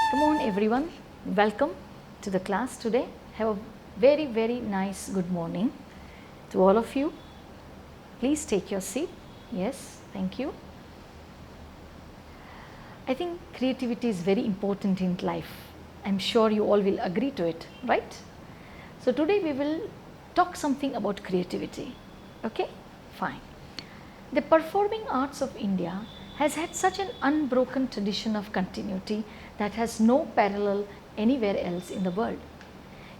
Come on everyone, welcome to the class today. Have a very nice good morning to all of you. Please take your seat. Yes, thank you. I think creativity is very important in life. I am sure you all will agree to it, right? So today we will talk something about creativity. Okay, fine. The performing arts of India has had such an unbroken tradition of continuity that has no parallel anywhere else in the world.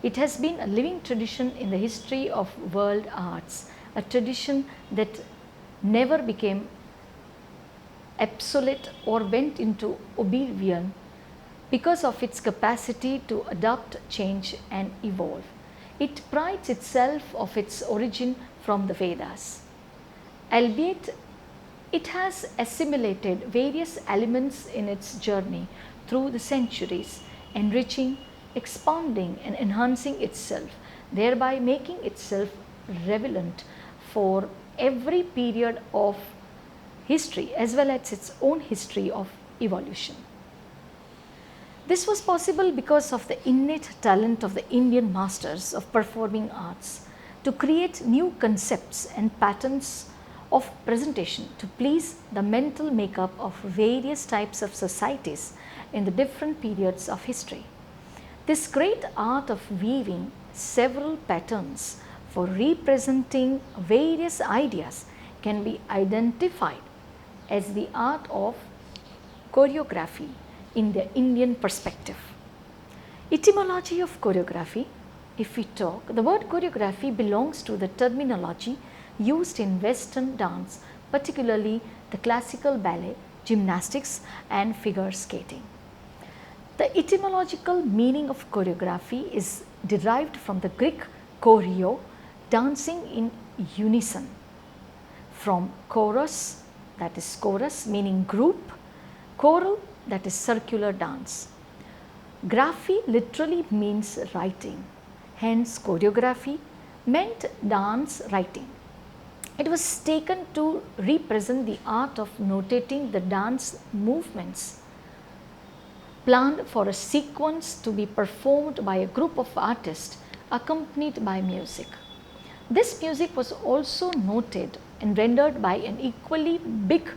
It has been a living tradition in the history of world arts, a tradition that never became obsolete or went into oblivion because of its capacity to adapt, change and evolve. It prides itself of its origin from the Vedas. Albeit it has assimilated various elements in its journey through the centuries, enriching, expanding and enhancing itself, thereby making itself relevant for every period of history as well as its own history of evolution. This was possible because of the innate talent of the Indian masters of performing arts to create new concepts and patterns of presentation to please the mental makeup of various types of societies in the different periods of history. This great art of weaving several patterns for representing various ideas can be identified as the art of choreography in the Indian perspective. Etymology of choreography, if we talk, the word choreography belongs to the terminology used in Western dance, particularly the classical ballet, gymnastics and figure skating. The etymological meaning of choreography is derived from the Greek choreo, dancing in unison, from chorus, that is chorus meaning group, choral, that is circular dance. Graphy literally means writing, hence choreography meant dance writing. It was taken to represent the art of notating the dance movements planned for a sequence to be performed by a group of artists accompanied by music. This music was also noted and rendered by an equally big,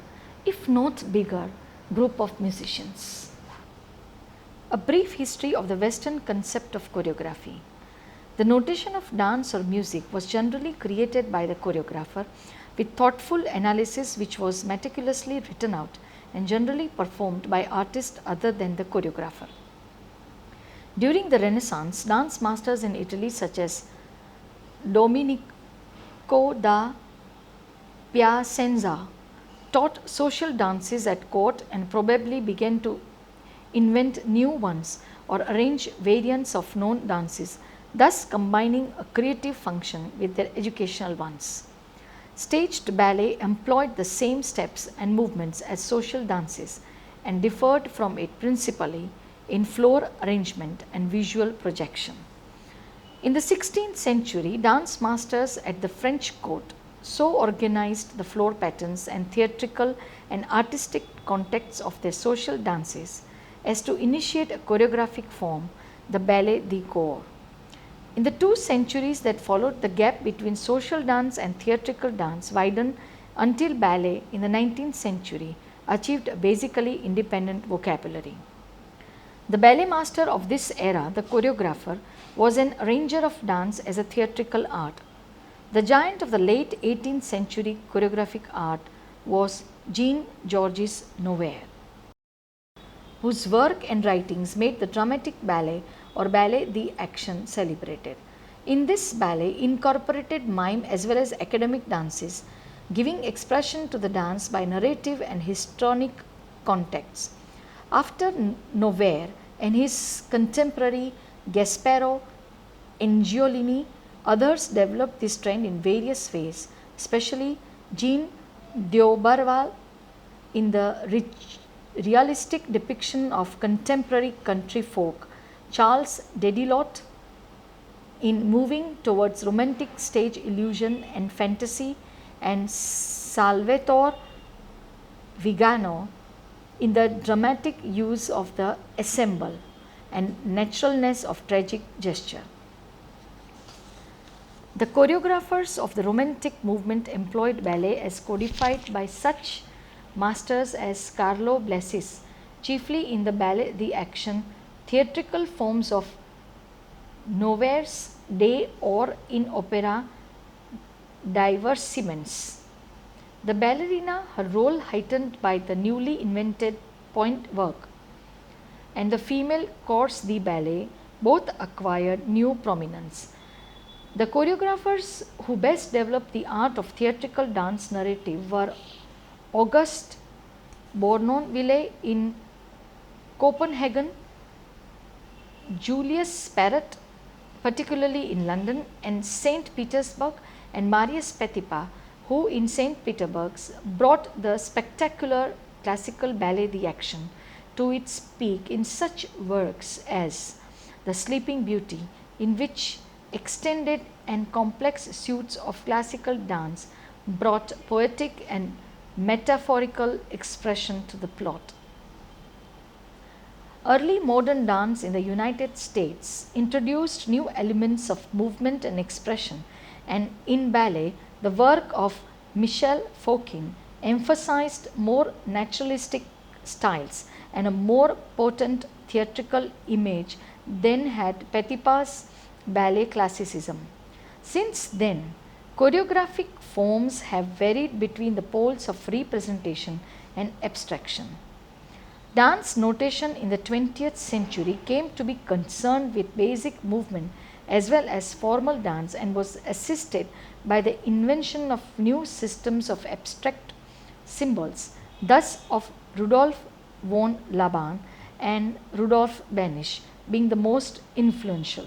if not bigger, group of musicians. A brief history of the Western concept of choreography. The notation of dance or music was generally created by the choreographer with thoughtful analysis, which was meticulously written out and generally performed by artists other than the choreographer. During the Renaissance, dance masters in Italy such as Domenico da Piacenza taught social dances at court and probably began to invent new ones or arrange variants of known dances, thus combining a creative function with their educational ones. Staged ballet employed the same steps and movements as social dances and differed from it principally in floor arrangement and visual projection. In the 16th century, dance masters at the French court so organized the floor patterns and theatrical and artistic contexts of their social dances as to initiate a choreographic form, the ballet de corps. In the 2 centuries that followed, the gap between social dance and theatrical dance widened until ballet in the 19th century achieved a basically independent vocabulary. The ballet master of this era, the choreographer, was an arranger of dance as a theatrical art. The giant of the late 18th century choreographic art was Jean-Georges Noverre, whose work and writings made the dramatic ballet or ballet d'action celebrated. In this ballet incorporated mime as well as academic dances, giving expression to the dance by narrative and histrionic contexts. After Noverre and his contemporary Gasparo Angiolini, others developed this trend in various ways, especially Jean D'Auberval in the realistic depiction of contemporary country folk, Charles Dedilot in moving towards romantic stage illusion and fantasy, and Salvatore Vigano in the dramatic use of the ensemble and naturalness of tragic gesture. The choreographers of the Romantic movement employed ballet as codified by such masters as Carlo Blasi, chiefly in the ballet the action, theatrical forms of novers day or in opera divertiments. The ballerina, her role heightened by the newly invented point work, and the female corps de ballet both acquired new prominence. The choreographers who best developed the art of theatrical dance narrative were Auguste Bournonville in Copenhagen, Julius Parrot, particularly in London, and St. Petersburg, and Marius Petipa, who in St. Petersburg brought the spectacular classical ballet the action to its peak in such works as The Sleeping Beauty, in which extended and complex suites of classical dance brought poetic and metaphorical expression to the plot. Early modern dance in the United States introduced new elements of movement and expression, and in ballet, the work of Michel Foucault emphasized more naturalistic styles and a more potent theatrical image than had Petipa's ballet classicism. Since then, choreographic forms have varied between the poles of representation and abstraction. Dance notation in the 20th century came to be concerned with basic movement as well as formal dance and was assisted by the invention of new systems of abstract symbols, thus of Rudolf von Laban and Rudolf Benisch being the most influential.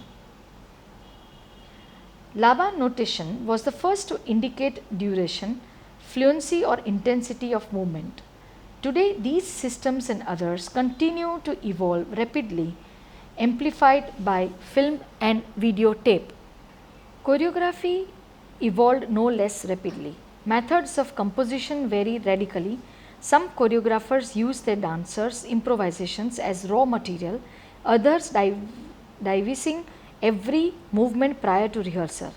Laban notation was the first to indicate duration, fluency or intensity of movement. Today, these systems and others continue to evolve rapidly, amplified by film and videotape. Choreography evolved no less rapidly. Methods of composition vary radically. Some choreographers use their dancers' improvisations as raw material, others devising every movement prior to rehearsal.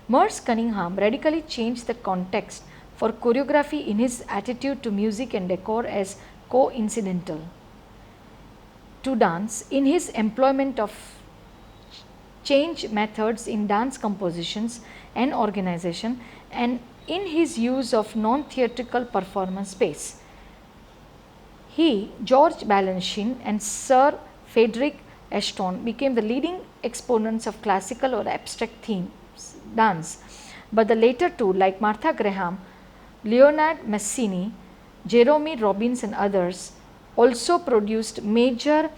Merce Cunningham radically changed the context for choreography in his attitude to music and decor as coincidental to dance, in his employment of change methods in dance compositions and organization, and in his use of non-theatrical performance space. He, George Balanchine and Sir Frederick Ashton became the leading exponents of classical or abstract themes dance, but the later two like Martha Graham, Leonard Massini, Jerome Robbins and others also produced major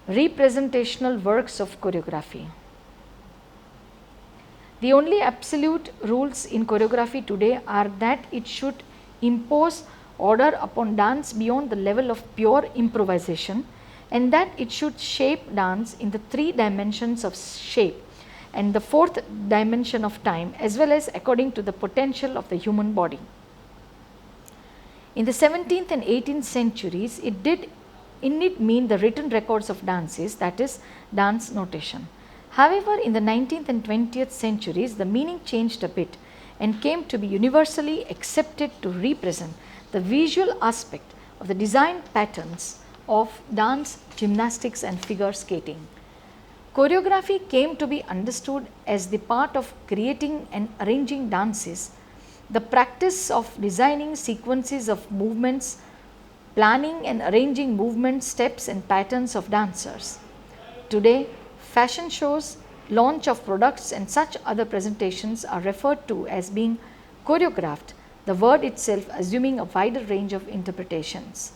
representational works of choreography. The only absolute rules in choreography today are that it should impose order upon dance beyond the level of pure improvisation, and that it should shape dance in the three dimensions of shape and the fourth dimension of time, as well as according to the potential of the human body. In the 17th and 18th centuries, it did indeed mean the written records of dances, that is, dance notation. However, in the 19th and 20th centuries, the meaning changed a bit and came to be universally accepted to represent the visual aspect of the design patterns of dance, gymnastics and figure skating. Choreography came to be understood as the part of creating and arranging dances, the practice of designing sequences of movements, planning and arranging movement steps and patterns of dancers. Today, fashion shows, launch of products and such other presentations are referred to as being choreographed, the word itself assuming a wider range of interpretations.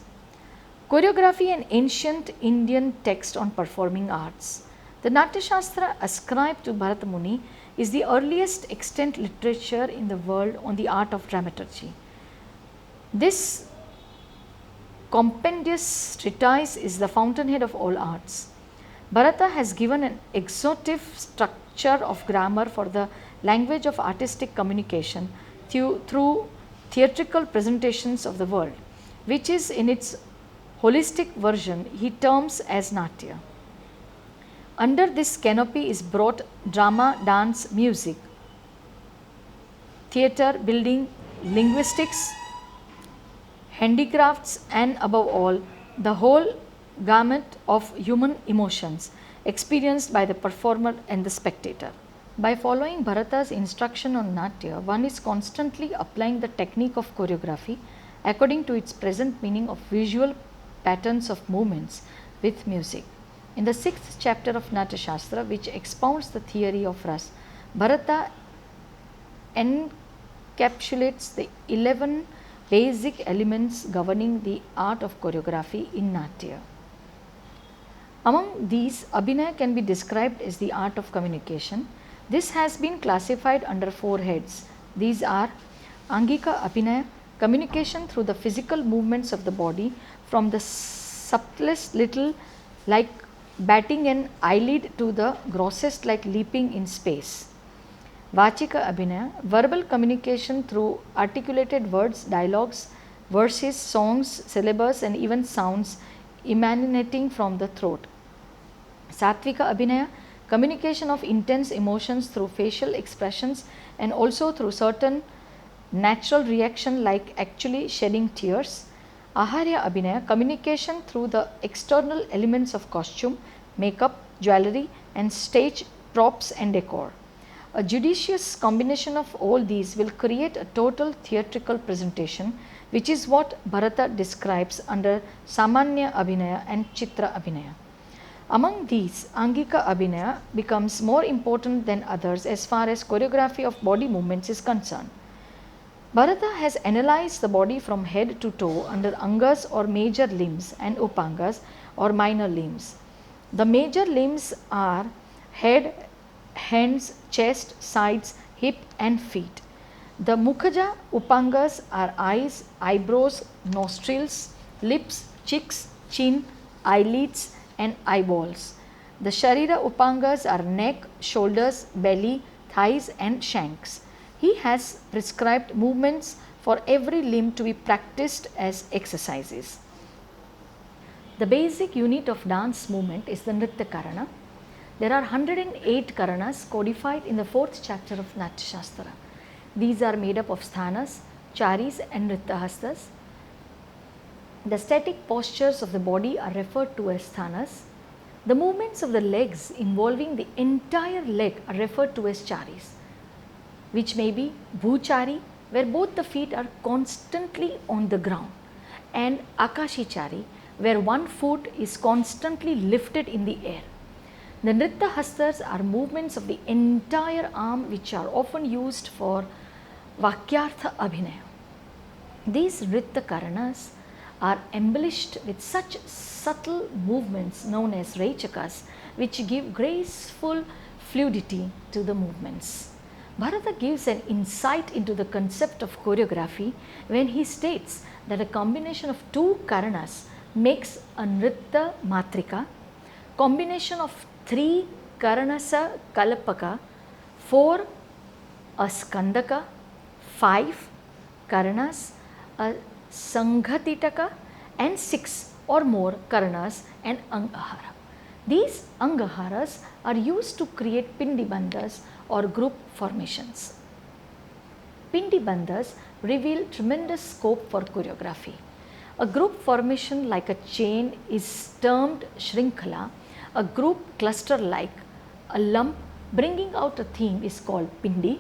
Choreography, an ancient Indian text on performing arts. The Natya Shastra ascribed to Bharata Muni is the earliest extant literature in the world on the art of dramaturgy. This compendious treatise is the fountainhead of all arts. Bharata has given an exhaustive structure of grammar for the language of artistic communication through theatrical presentations of the world. which is in its holistic version he terms as Natya. Under this canopy is brought drama, dance, music, theatre, building, linguistics, handicrafts, and above all, the whole gamut of human emotions experienced by the performer and the spectator. By following Bharata's instruction on Natya, one is constantly applying the technique of choreography according to its present meaning of visual patterns of movements with music. In the 6th chapter of Natya Shastra, which expounds the theory of Ras, Bharata encapsulates the 11 basic elements governing the art of choreography in Natya. Among these, Abhinaya can be described as the art of communication. This has been classified under 4 heads. These are Angika Abhinaya, communication through the physical movements of the body from the subtlest little like batting an eyelid to the grossest like leaping in space. Vachika Abhinaya, verbal communication through articulated words, dialogues, verses, songs, syllables and even sounds emanating from the throat. Satvika Abhinaya, communication of intense emotions through facial expressions and also through certain natural reaction like actually shedding tears. Aharya Abhinaya, communication through the external elements of costume, makeup, jewelry and stage props and decor. A judicious combination of all these will create a total theatrical presentation, which is what Bharata describes under Samanya Abhinaya and Chitra Abhinaya. Among these, Angika Abhinaya becomes more important than others as far as choreography of body movements is concerned. Bharata has analyzed the body from head to toe under Angas or major limbs and Upangas or minor limbs. The major limbs are head, hands, chest, sides, hip and feet. The Mukhaja Upangas are eyes, eyebrows, nostrils, lips, cheeks, chin, eyelids and eyeballs. The Sharira Upangas are neck, shoulders, belly, thighs and shanks. He has prescribed movements for every limb to be practiced as exercises. The basic unit of dance movement is the Nritya Karana. There are 108 Karanas codified in the 4th chapter of Natya Shastra. These are made up of sthanas, charis and Nrityahastas. The static postures of the body are referred to as sthanas. The movements of the legs involving the entire leg are referred to as charis, which may be Bhuchari, where both the feet are constantly on the ground, and Akashichari, where one foot is constantly lifted in the air. The Nritya Hastas are movements of the entire arm which are often used for Vakyartha Abhinaya. These Nritya Karanas are embellished with such subtle movements known as Rechakas, which give graceful fluidity to the movements. Bharata gives an insight into the concept of choreography when he states that a combination of 2 Karanas makes a Nritya Matrika, combination of 3 Karanasa Kalpaka, 4 a Skandaka, 5 Karanas a Sanghatitaka and 6 or more Karanas and Angahara. These Angaharas are used to create Pindibandhas or group formations. Pindibandhas reveal tremendous scope for choreography. A group formation like a chain is termed Shrinkhala. A group cluster like a lump bringing out a theme is called Pindi,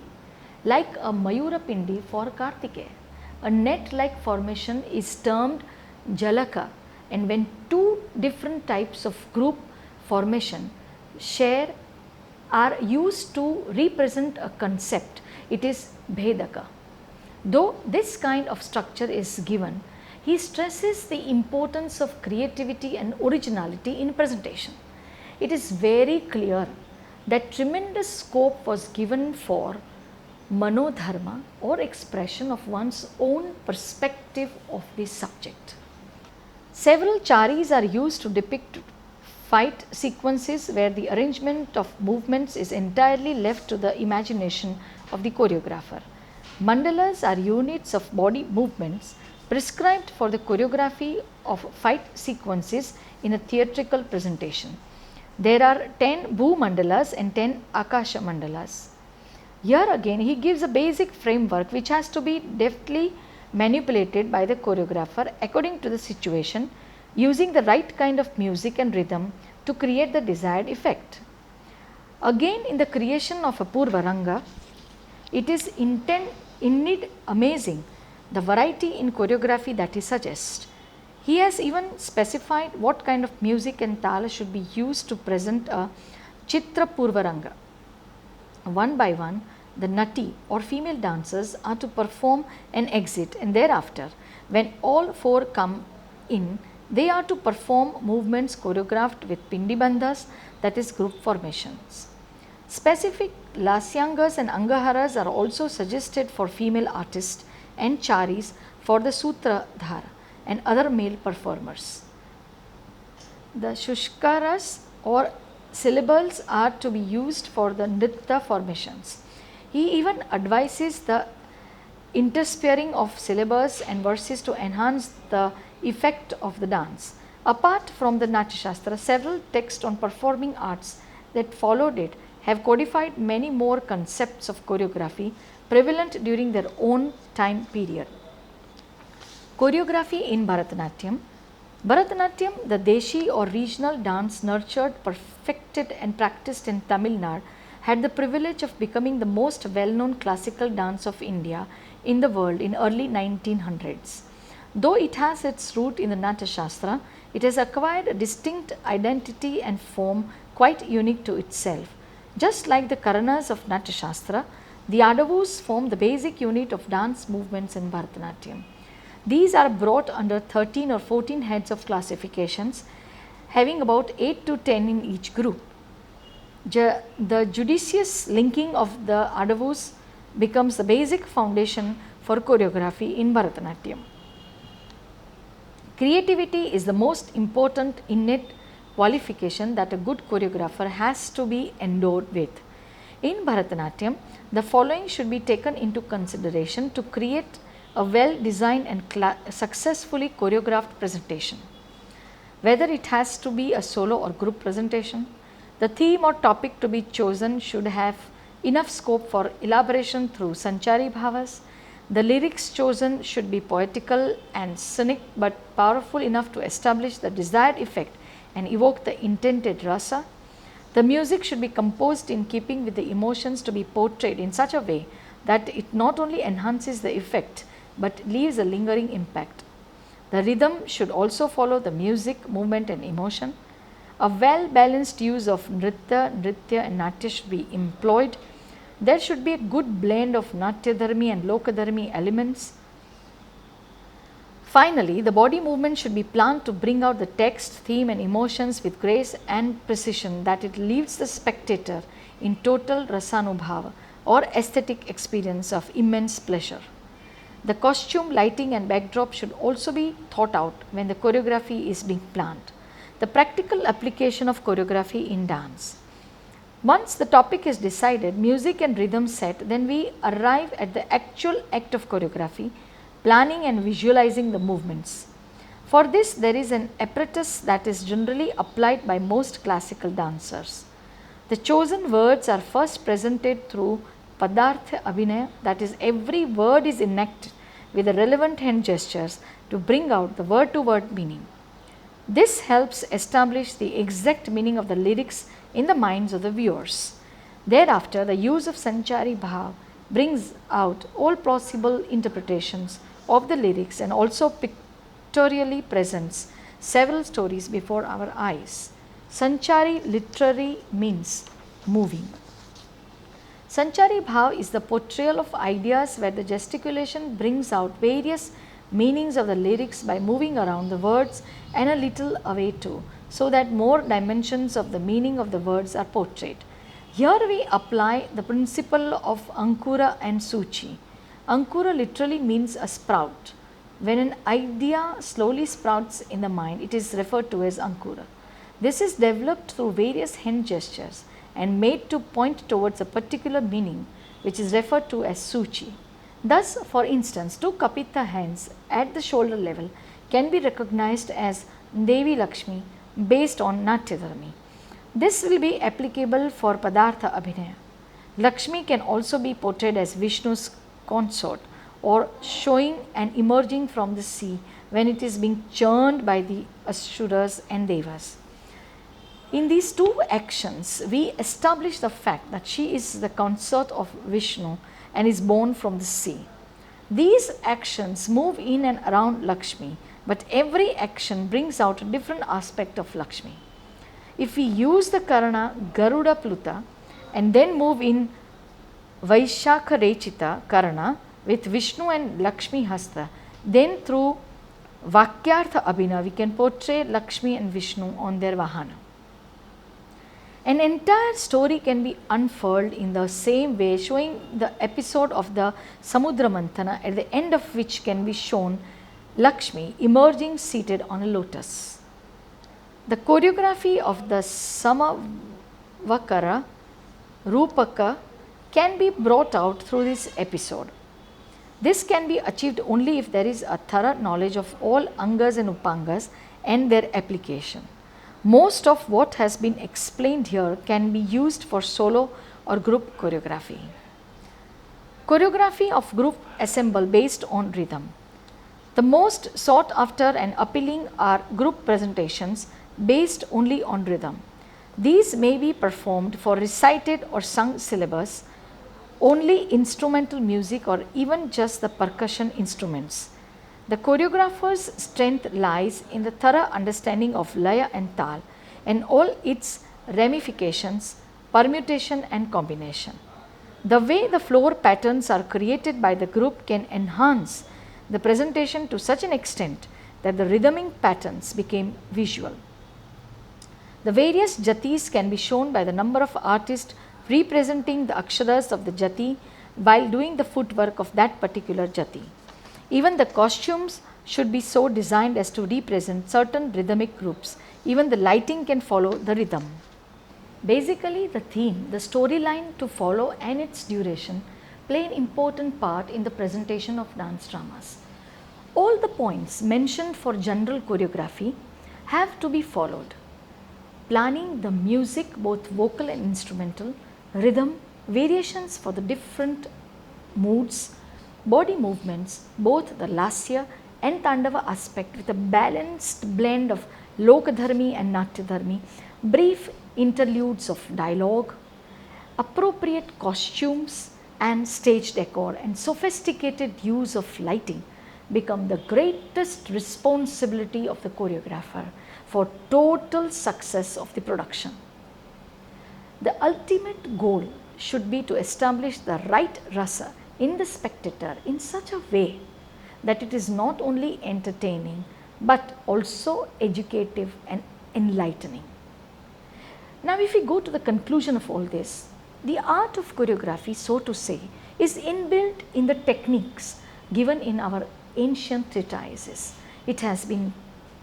like a Mayura Pindi for Kartikeya. A net like formation is termed Jalaka, and when 2 different types of group formation share are used to represent a concept, it is Bhedaka. Though this kind of structure is given, he stresses the importance of creativity and originality in presentation. It is very clear that tremendous scope was given for manodharma or expression of one's own perspective of the subject. Several charis are used to depict fight sequences where the arrangement of movements is entirely left to the imagination of the choreographer. Mandalas are units of body movements prescribed for the choreography of fight sequences in a theatrical presentation. There are 10 Bhu Mandalas and 10 Akasha Mandalas. Here again he gives a basic framework which has to be deftly manipulated by the choreographer according to the situation, using the right kind of music and rhythm to create the desired effect. Again, in the creation of a Purvaranga, it is indeed amazing the variety in choreography that he suggests. He has even specified what kind of music and tala should be used to present a Chitra Purvaranga. One by one, the Nati or female dancers are to perform an exit, and thereafter, when all four come in, they are to perform movements choreographed with Pindibandhas, that is group formations. Specific Lasyangas and Angaharas are also suggested for female artists and Charis for the Sutradhara and other male performers. The Shushkaras or syllables are to be used for the Nritta formations. He even advises the interspearing of syllables and verses to enhance the effect of the dance. Apart from the Natya Shastra, several texts on performing arts that followed it have codified many more concepts of choreography prevalent during their own time period. Choreography in Bharatanatyam. Bharatanatyam, the Deshi or regional dance nurtured, perfected and practiced in Tamil Nadu, had the privilege of becoming the most well-known classical dance of India in the world in early 1900s. Though it has its root in the Natya Shastra, it has acquired a distinct identity and form quite unique to itself. Just like the Karanas of Natya Shastra, the Adavus form the basic unit of dance movements in Bharatanatyam. These are brought under 13 or 14 heads of classifications, having about 8 to 10 in each group. The judicious linking of the Adavus becomes the basic foundation for choreography in Bharatanatyam. Creativity is the most important innate qualification that a good choreographer has to be endowed with. In Bharatanatyam, the following should be taken into consideration to create a well designed and successfully choreographed presentation. Whether it has to be a solo or group presentation, the theme or topic to be chosen should have enough scope for elaboration through Sanchari Bhavas. The lyrics chosen should be poetical and scenic but powerful enough to establish the desired effect and evoke the intended rasa. The music should be composed in keeping with the emotions to be portrayed in such a way that it not only enhances the effect but leaves a lingering impact. The rhythm should also follow the music, movement and emotion. A well balanced use of Nritya and Natya should be employed. There should be a good blend of Natyadharmi and Lokadharmi elements. Finally, the body movement should be planned to bring out the text, theme and emotions with grace and precision that it leaves the spectator in total rasanubhava or aesthetic experience of immense pleasure. The costume, lighting and backdrop should also be thought out when the choreography is being planned. The practical application of choreography in dance. Once the topic is decided, music and rhythm set, then we arrive at the actual act of choreography, planning and visualizing the movements. For this, there is an apparatus that is generally applied by most classical dancers. The chosen words are first presented through Padartha Abhinaya, that is, every word is enacted with the relevant hand gestures to bring out the word to word meaning. This helps establish the exact meaning of the lyrics in the minds of the viewers. Thereafter, the use of Sanchari Bhav brings out all possible interpretations of the lyrics and also pictorially presents several stories before our eyes. Sanchari literally means moving. Sanchari Bhav is the portrayal of ideas where the gesticulation brings out various meanings of the lyrics by moving around the words and a little away too, so that more dimensions of the meaning of the words are portrayed. Here we apply the principle of Ankura and Suchi. Ankura literally means a sprout. When an idea slowly sprouts in the mind, it is referred to as Ankura. This is developed through various hand gestures and made to point towards a particular meaning, which is referred to as Suchi. Thus, for instance, two Kapitha hands at the shoulder level can be recognized as Devi Lakshmi based on Natya Dharmi. This will be applicable for Padartha Abhinaya. Lakshmi can also be portrayed as Vishnu's consort or showing and emerging from the sea when it is being churned by the Asuras and Devas. In these two actions, we establish the fact that she is the consort of Vishnu and is born from the sea. These actions move in and around Lakshmi, but every action brings out a different aspect of Lakshmi. If we use the Karana Garuda Pluta and then move in Vaishakha Rechita Karana with Vishnu and Lakshmi Hasta, then through Vakyartha Abhina we can portray Lakshmi and Vishnu on their Vahana. An entire story can be unfurled in the same way, showing the episode of the Samudra Manthana, at the end of which can be shown Lakshmi emerging seated on a lotus. The choreography of the Samavakara Rupaka can be brought out through this episode. This can be achieved only if there is a thorough knowledge of all Angas and Upangas and their application. Most of what has been explained here can be used for solo or group choreography. Choreography of group ensemble based on rhythm. The most sought after and appealing are group presentations based only on rhythm. These may be performed for recited or sung syllabus, only instrumental music, or even just the percussion instruments. The choreographer's strength lies in the thorough understanding of Laya and Tal and all its ramifications, permutation and combination. The way the floor patterns are created by the group can enhance the presentation to such an extent that the rhythmic patterns became visual. The various jatis can be shown by the number of artists representing the aksharas of the jati while doing the footwork of that particular jati. Even the costumes should be so designed as to represent certain rhythmic groups. Even the lighting can follow the rhythm. Basically, the theme, the storyline to follow and its duration play an important part in the presentation of dance dramas. All the points mentioned for general choreography have to be followed. Planning the music, both vocal and instrumental, rhythm, variations for the different moods, body movements, both the Lasya and Tandava aspect with a balanced blend of Lokadharmi and Natyadharmi, brief interludes of dialogue, appropriate costumes and stage decor, and sophisticated use of lighting become the greatest responsibility of the choreographer for total success of the production. The ultimate goal should be to establish the right rasa in the spectator in such a way that it is not only entertaining but also educative and enlightening. Now, if we go to the conclusion of all this, the art of choreography, so to say, is inbuilt in the techniques given in our ancient treatises. It has been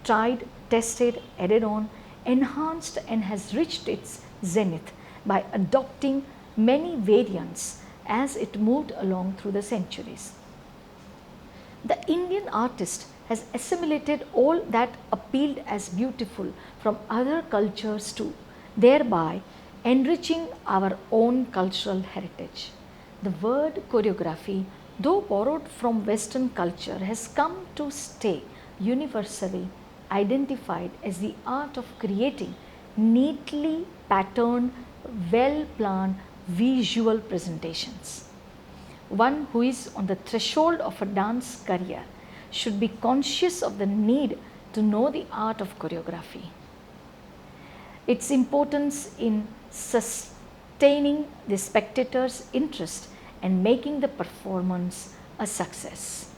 tried, tested, added on, enhanced and has reached its zenith by adopting many variants as it moved along through the centuries. The Indian artist has assimilated all that appealed as beautiful from other cultures too, thereby enriching our own cultural heritage. The word choreography, though borrowed from Western culture, has come to stay universally identified as the art of creating neatly patterned, well-planned visual presentations. One who is on the threshold of a dance career should be conscious of the need to know the art of choreography, its importance in sustaining the spectator's interest and making the performance a success.